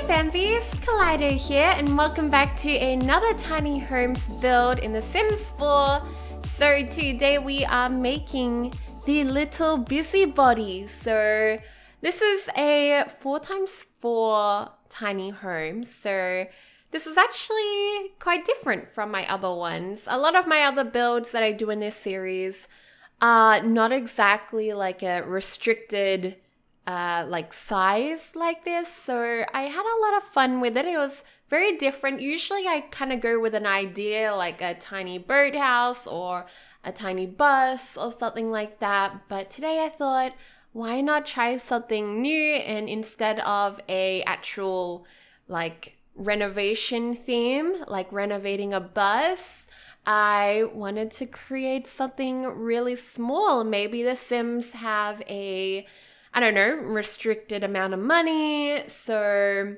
Fanvies, Kaleidow here, and welcome back to another tiny homes build in The Sims 4. So today we are making the little busybody. So this is a 4x4 tiny home. So this is actually quite different from my other ones. A lot of my other builds that I do in this series are not exactly like a restricted like size like this, so I had a lot of fun with it. It was very different. Usually I kind of go with an idea like a tiny birdhouse or a tiny bus or something like that, but today I thought, why not try something new? And instead of a actual like renovation theme, like renovating a bus, I wanted to create something really small. Maybe the Sims have a, I don't know, restricted amount of money, so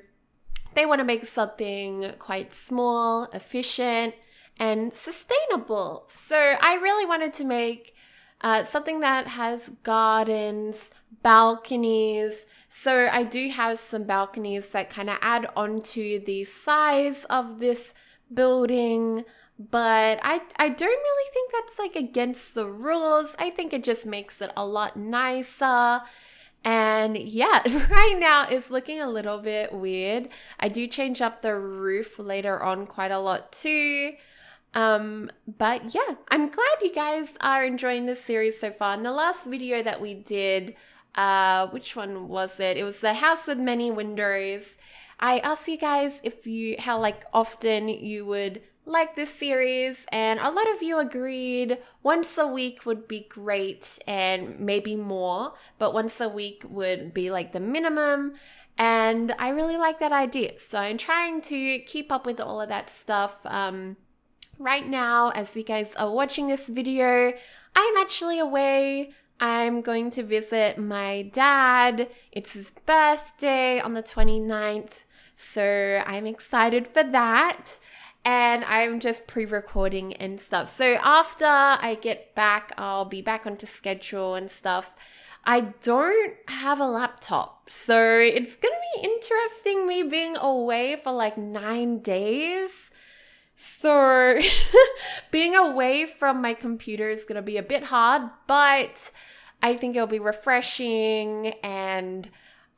they want to make something quite small, efficient, and sustainable. So I really wanted to make something that has gardens, balconies. So I do have some balconies that kind of add on to the size of this building, but I don't really think that's like against the rules. I think it just makes it a lot nicer. And yeah, right now it's looking a little bit weird. I do change up the roof later on quite a lot too. But yeah, I'm glad you guys are enjoying this series so far. In the last video that we did, which one was it? It was the house with many windows. I asked you guys how like often you would like this series, and a lot of you agreed once a week would be great and maybe more, but once a week would be like the minimum, and I really like that idea. So I'm trying to keep up with all of that stuff. Right now, as you guys are watching this video, I'm actually away. I'm going to visit my dad. It's his birthday on the 29th, so I'm excited for that. And I'm just pre-recording and stuff. So after I get back, I'll be back onto schedule and stuff. I don't have a laptop, so it's gonna be interesting me being away for like 9 days. So being away from my computer is gonna be a bit hard, but I think it'll be refreshing, and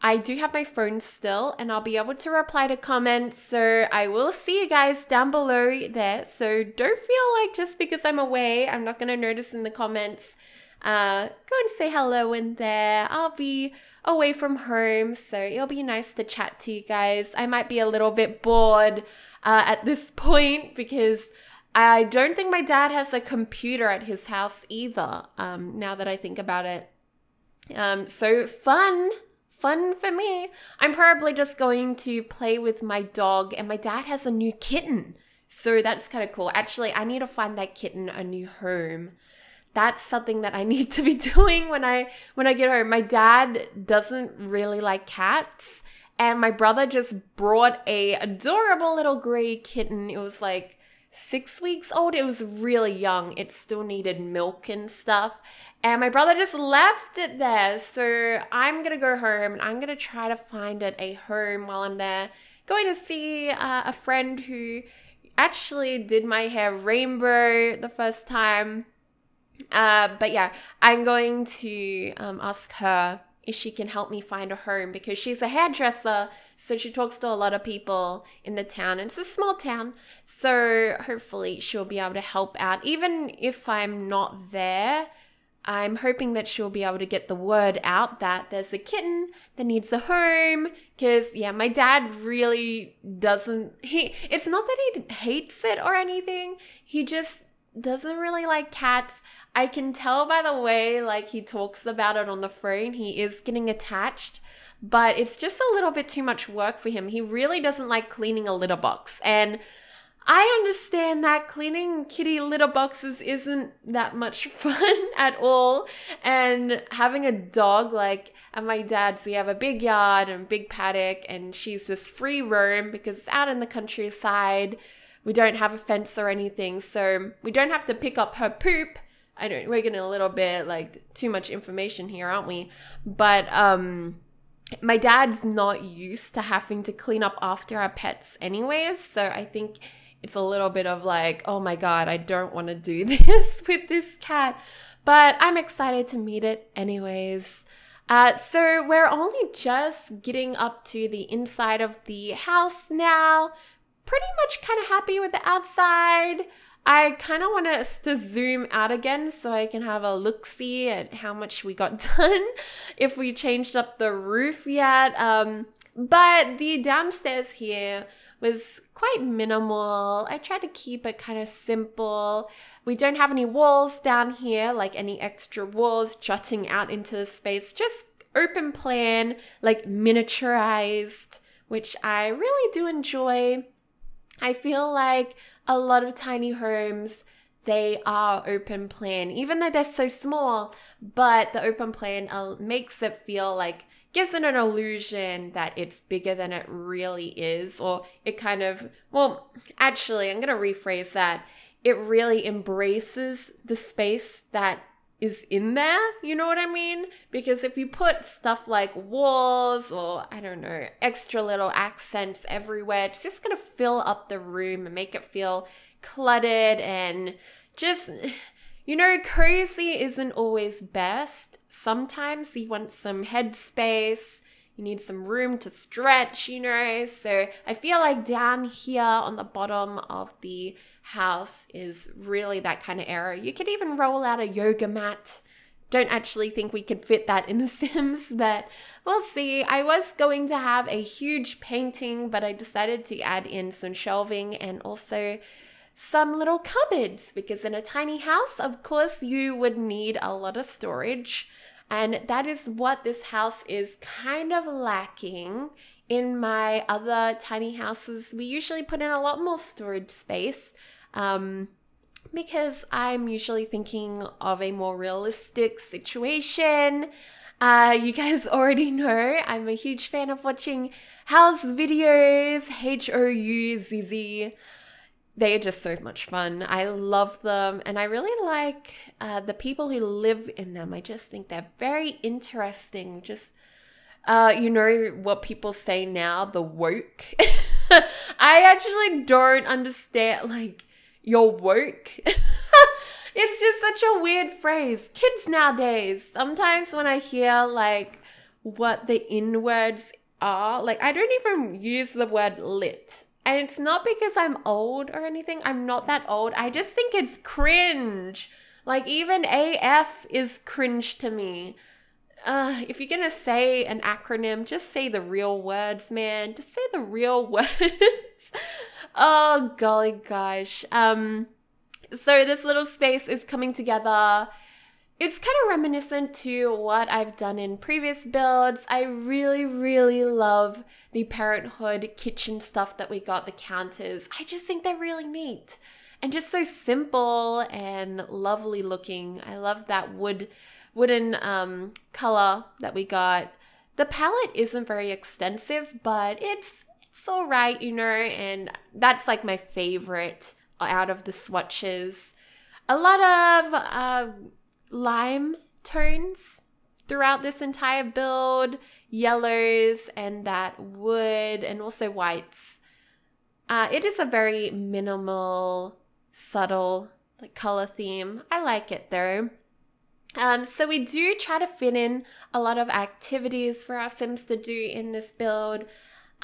I do have my phone still, and I'll be able to reply to comments, so I will see you guys down below there. So don't feel like just because I'm away, I'm not going to notice in the comments. Go and say hello in there. I'll be away from home, so it'll be nice to chat to you guys. I might be a little bit bored at this point because I don't think my dad has a computer at his house either, now that I think about it. So fun for me. I'm probably just going to play with my dog, and my dad has a new kitten, so that's kind of cool. Actually, I need to find that kitten a new home. That's something that I need to be doing when I get home. My dad doesn't really like cats, and my brother just brought a adorable little gray kitten. It was like 6 weeks old. It was really young. It still needed milk and stuff. And my brother just left it there. So I'm going to go home, and I'm going to try to find it a home while I'm there. Going to see a friend who actually did my hair rainbow the first time. But yeah, I'm going to ask her if she can help me find a home, because she's a hairdresser, so she talks to a lot of people in the town, and it's a small town, so hopefully she'll be able to help out. Even if I'm not there, I'm hoping that she'll be able to get the word out that there's a kitten that needs a home, because yeah, my dad really doesn't, it's not that he hates it or anything, he just doesn't really like cats. I can tell by the way like he talks about it on the phone, he is getting attached, but it's just a little bit too much work for him. He really doesn't like cleaning a litter box, and I understand that cleaning kitty litter boxes isn't that much fun at all, and having a dog like at my dad's, we have a big yard and big paddock, and she's just free roam because it's out in the countryside. We don't have a fence or anything, so we don't have to pick up her poop. We're getting a little bit like too much information here, aren't we? But my dad's not used to having to clean up after our pets anyways, so I think it's a little bit of like, oh my god, I don't want to do this with this cat, but I'm excited to meet it anyways. So we're only just getting up to the inside of the house now. Pretty much kind of happy with the outside. I kind of want us to zoom out again so I can have a look-see at how much we got done, if we changed up the roof yet. But the downstairs here was quite minimal. I tried to keep it kind of simple. We don't have any walls down here, like any extra walls jutting out into the space. Just open plan, like miniaturized, which I really do enjoy. I feel like a lot of tiny homes, they are open plan, even though they're so small, but the open plan makes it feel like, gives it an illusion that it's bigger than it really is, or it kind of, well, actually, I'm going to rephrase that. It really embraces the space that is in there, you know what I mean? Because if you put stuff like walls or, I don't know, extra little accents everywhere, it's just going to fill up the room and make it feel cluttered and just, you know, cozy isn't always best. Sometimes you want some headspace, you need some room to stretch, you know? So I feel like down here on the bottom of the house is really that kind of area. You could even roll out a yoga mat. Don't actually think we could fit that in The Sims, but we'll see. I was going to have a huge painting, but I decided to add in some shelving and also some little cupboards, because in a tiny house, of course, you would need a lot of storage. And that is what this house is kind of lacking. In my other tiny houses, we usually put in a lot more storage space because I'm usually thinking of a more realistic situation. You guys already know I'm a huge fan of watching house videos, HOUZZ. They are just so much fun. I love them, and I really like the people who live in them. I just think they're very interesting. Just you know what people say now, the woke. I actually don't understand, like, you're woke. It's just such a weird phrase. Kids nowadays, sometimes when I hear like what the in words are, like I don't even use the word lit. And it's not because I'm old or anything. I'm not that old. I just think it's cringe. Like even AF is cringe to me. If you're gonna say an acronym, just say the real words, man. Just say the real words. Oh, golly gosh. So this little space is coming together. It's kind of reminiscent to what I've done in previous builds. I really, really love the Parenthood kitchen stuff that we got, the counters. I just think they're really neat and just so simple and lovely looking. I love that wooden color that we got. The palette isn't very extensive, but it's all right, you know, and that's like my favorite out of the swatches. A lot of lime tones throughout this entire build, yellows and that wood, and also whites. It is a very minimal, subtle like color theme. I like it though. So we do try to fit in a lot of activities for our Sims to do in this build.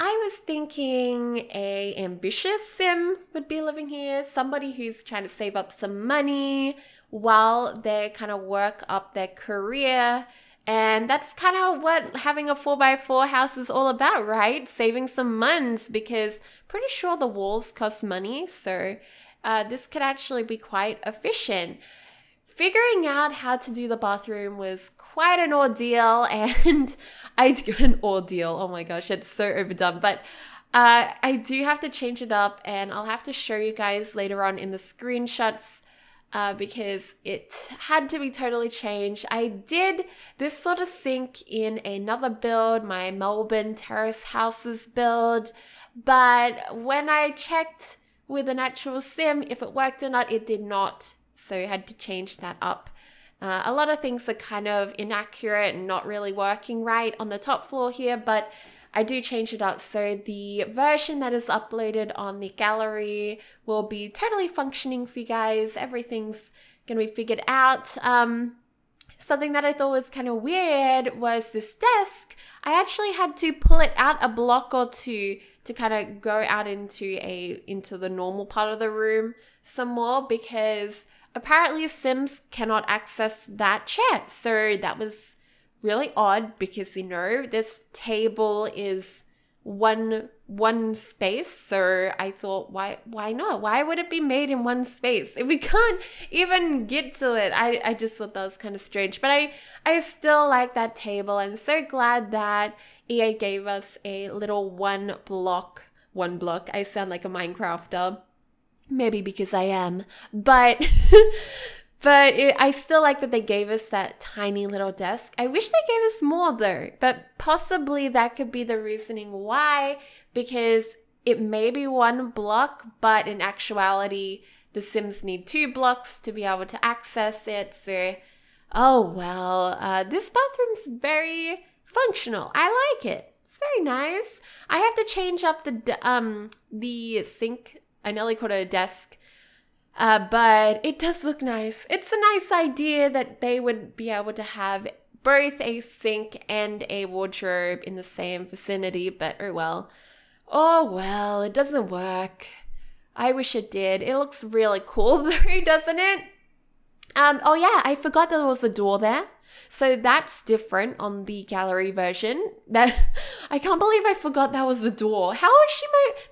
I was thinking a ambitious Sim would be living here, somebody who's trying to save up some money while they kind of work up their career. And that's kind of what having a 4x4 house is all about, right? Saving some muns, because pretty sure the walls cost money. So this could actually be quite efficient. Figuring out how to do the bathroom was quite an ordeal, and oh my gosh, it's so overdone, but I do have to change it up, and I'll have to show you guys later on in the screenshots because it had to be totally changed. I did this sort of sink in another build, my Melbourne Terrace Houses build, but when I checked with an actual Sim if it worked or not, it did not. So I had to change that up. A lot of things are kind of inaccurate and not really working right on the top floor here, but I do change it up. So the version that is uploaded on the gallery will be totally functioning for you guys. Everything's going to be figured out. Something that I thought was kind of weird was this desk. I actually had to pull it out a block or two to kind of go out into the normal part of the room some more, because apparently Sims cannot access that chair. So that was really odd, because, you know, this table is one space. So I thought, why not? Why would it be made in one space if we can't even get to it? I just thought that was kind of strange, but I still like that table. I'm so glad that EA gave us a little one block. I sound like a Minecrafter, maybe because I am, but I still like that they gave us that tiny little desk. I wish they gave us more though, but possibly that could be the reasoning why, because it may be one block, but in actuality, the Sims need 2 blocks to be able to access it. So, oh well, this bathroom's very functional. I like it. It's very nice. I have to change up the sink. I nearly called it a desk. But it does look nice. It's a nice idea that they would be able to have both a sink and a wardrobe in the same vicinity, but oh well, it doesn't work. I wish it did. It looks really cool though, doesn't it? Oh yeah, I forgot there was a door there. So that's different on the gallery version. That I can't believe I forgot that was the door. How is she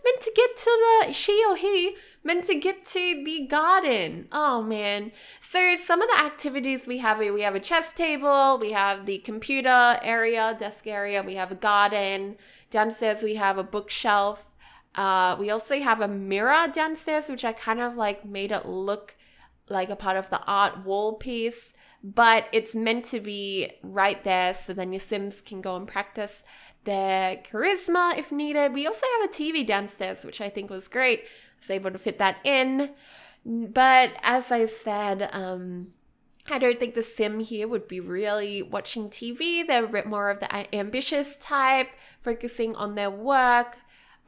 meant to get to she or he meant to get to the garden? Oh man. So some of the activities we have here, we have a chess table, we have the computer area, desk area, we have a garden. Downstairs we have a bookshelf. We also have a mirror downstairs, which I kind of like made it look like a part of the art wall piece. But it's meant to be right there, so then your Sims can go and practice their charisma if needed. We also have a TV downstairs, which I think was great. I was able to fit that in. But as I said, I don't think the Sim here would be really watching TV. They're a bit more of the ambitious type, focusing on their work.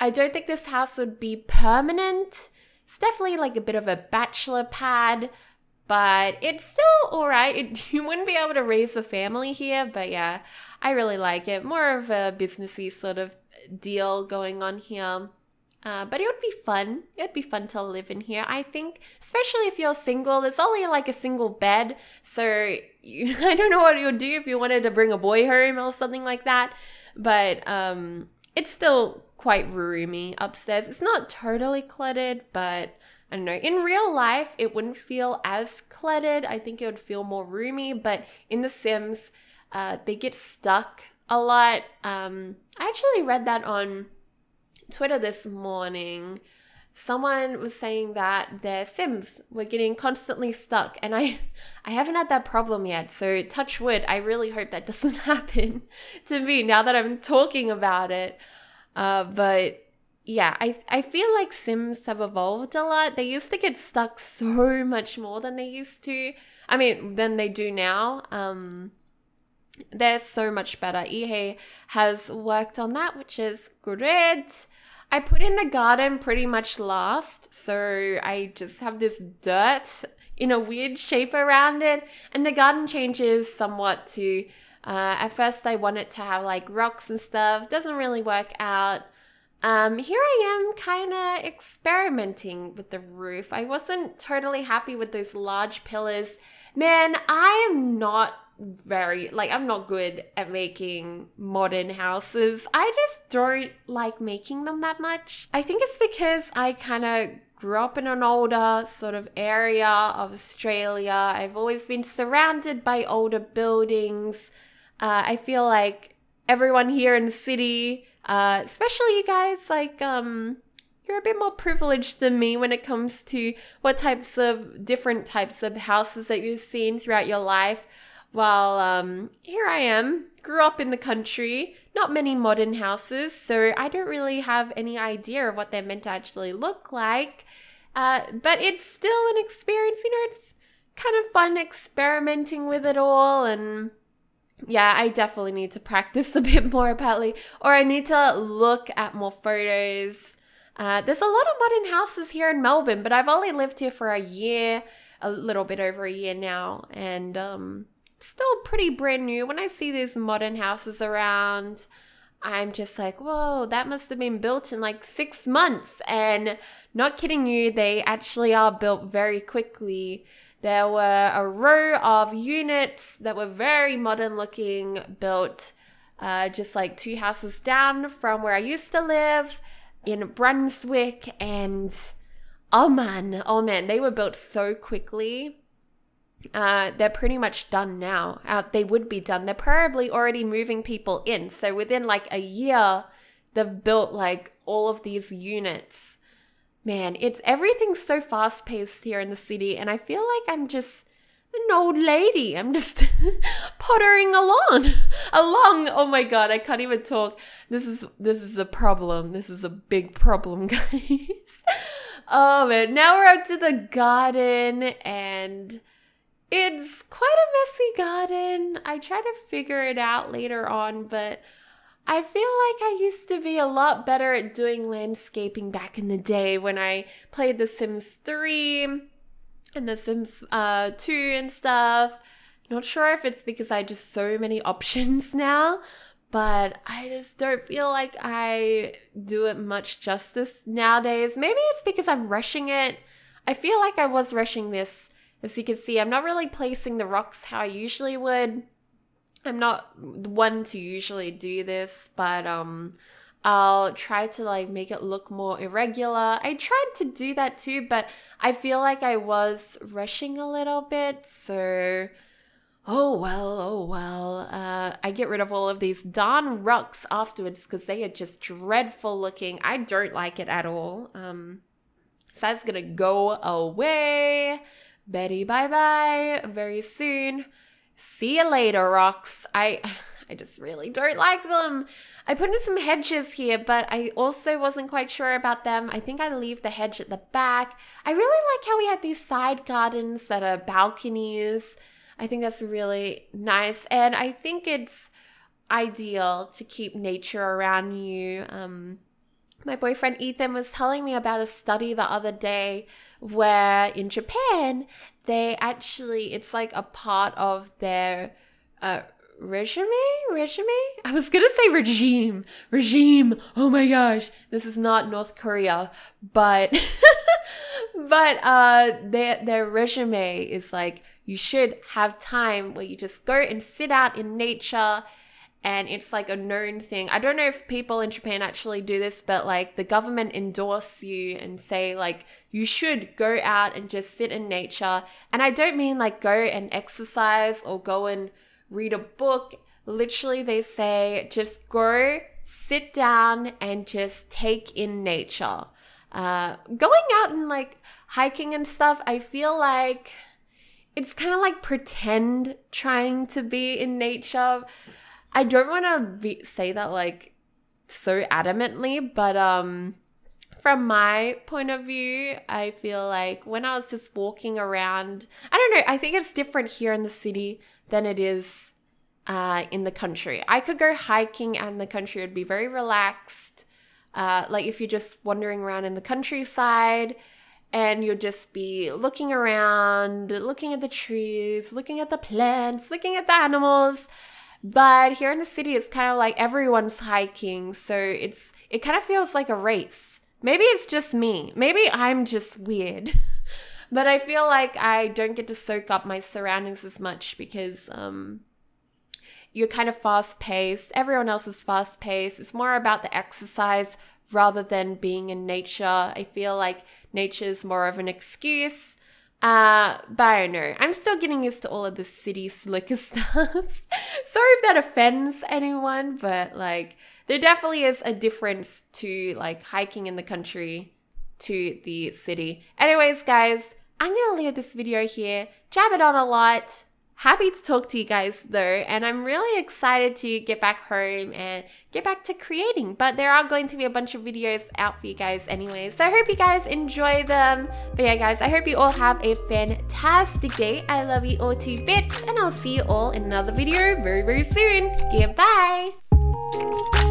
I don't think this house would be permanent. It's definitely like a bit of a bachelor pad, but it's still all right. You wouldn't be able to raise a family here, but yeah, I really like it. More of a businessy sort of deal going on here. But it would be fun. It would be fun to live in here, I think. Especially if you're single. There's only like a single bed. So I don't know what you would do if you wanted to bring a boy home or something like that. But it's still quite roomy upstairs. It's not totally cluttered, but I don't know. In real life, it wouldn't feel as cluttered. I think it would feel more roomy. But in The Sims, they get stuck a lot. I actually read that on Twitter this morning. Someone was saying that their Sims were getting constantly stuck, and I haven't had that problem yet. So touch wood, I really hope that doesn't happen to me now that I'm talking about it. But yeah, I feel like Sims have evolved a lot. They used to get stuck so much more than they used to. I mean, than they do now. They're so much better. EA has worked on that, which is great. I put in the garden pretty much last, so I just have this dirt in a weird shape around it, and the garden changes somewhat to, at first I want it to have like rocks and stuff. Doesn't really work out. Here I am kind of experimenting with the roof. I wasn't totally happy with those large pillars. Man, I am not I'm not good at making modern houses. I just don't like making them that much. I think it's because I kind of grew up in an older sort of area of Australia. I've always been surrounded by older buildings. I feel like everyone here in the city, especially you guys, like, you're a bit more privileged than me when it comes to what different types of houses that you've seen throughout your life. While here I am, grew up in the country, not many modern houses, so I don't really have any idea of what they're meant to actually look like. But it's still an experience, you know, it's kind of fun experimenting with it all. And yeah, I definitely need to practice a bit more apparently, or I need to look at more photos. There's a lot of modern houses here in Melbourne, but I've only lived here for a year, a little bit over a year now, and still pretty brand new. When I see these modern houses around, I'm just like, whoa, that must have been built in like 6 months. And not kidding you, they actually are built very quickly. There were a row of units that were very modern looking, built just like 2 houses down from where I used to live in Brunswick. And oh man, they were built so quickly. They're pretty much done now. They would be done. They're probably already moving people in. So within like a year, they've built like all of these units. Man, everything's so fast paced here in the city, and I feel like I'm just an old lady. I'm just pottering along. Oh my God, I can't even talk. This is a problem. This is a big problem, guys. Oh man, now we're up to the garden, and it's quite a messy garden. I try to figure it out later on, but I feel like I used to be a lot better at doing landscaping back in the day when I played The Sims 3 and The Sims 2 and stuff. Not sure if it's because I just so many options now, but I just don't feel like I do it much justice nowadays. Maybe it's because I'm rushing it. I feel like I was rushing this. As you can see, I'm not really placing the rocks how I usually would. I'm not one to usually do this, but I'll try to like make it look more irregular. I tried to do that too, but I feel like I was rushing a little bit. So, oh well. I get rid of all of these darn rocks afterwards because they are just dreadful looking. I don't like it at all. So that's gonna go away. Betty, bye-bye, very soon. See you later, rocks. I just really don't like them. I put in some hedges here, but I also wasn't quite sure about them. I think I leave the hedge at the back. I really like how we have these side gardens that are balconies. I think that's really nice, and I think it's ideal to keep nature around you. My boyfriend Ethan was telling me about a study the other day where in Japan, they actually, it's like a part of their regime? I was going to say regime. Oh my gosh, this is not North Korea, but their resume is like, you should have time where you just go and sit out in nature. And it's like a known thing. I don't know if people in Japan actually do this, but like the government endorse you and say like you should go out and just sit in nature. And I don't mean like go and exercise or go and read a book. Literally they say just go, sit down and just take in nature. Going out and like hiking and stuff, I feel like it's kind of like pretend trying to be in nature. I don't want to say that like so adamantly, but from my point of view, I feel like when I was just walking around, I don't know, I think it's different here in the city than it is in the country. I could go hiking and the country would be very relaxed. Like if you're just wandering around in the countryside and you'll just be looking around, looking at the trees, looking at the plants, looking at the animals. But here in the city, it's kind of like everyone's hiking. So it kind of feels like a race. Maybe it's just me. Maybe I'm just weird. But I feel like I don't get to soak up my surroundings as much because you're kind of fast-paced. Everyone else is fast-paced. It's more about the exercise rather than being in nature. I feel like nature is more of an excuse. But I don't know. I'm still getting used to all of the city slicker stuff. Sorry if that offends anyone, but like there definitely is a difference to like hiking in the country to the city. Anyways, guys, I'm gonna leave this video here. Jab it on a lot. happy to talk to you guys though, and I'm really excited to get back home and get back to creating. But there are going to be a bunch of videos out for you guys anyway, so I hope you guys enjoy them. But yeah guys, I hope you all have a fantastic day. I love you all to bits, and I'll see you all in another video very, very soon. Goodbye.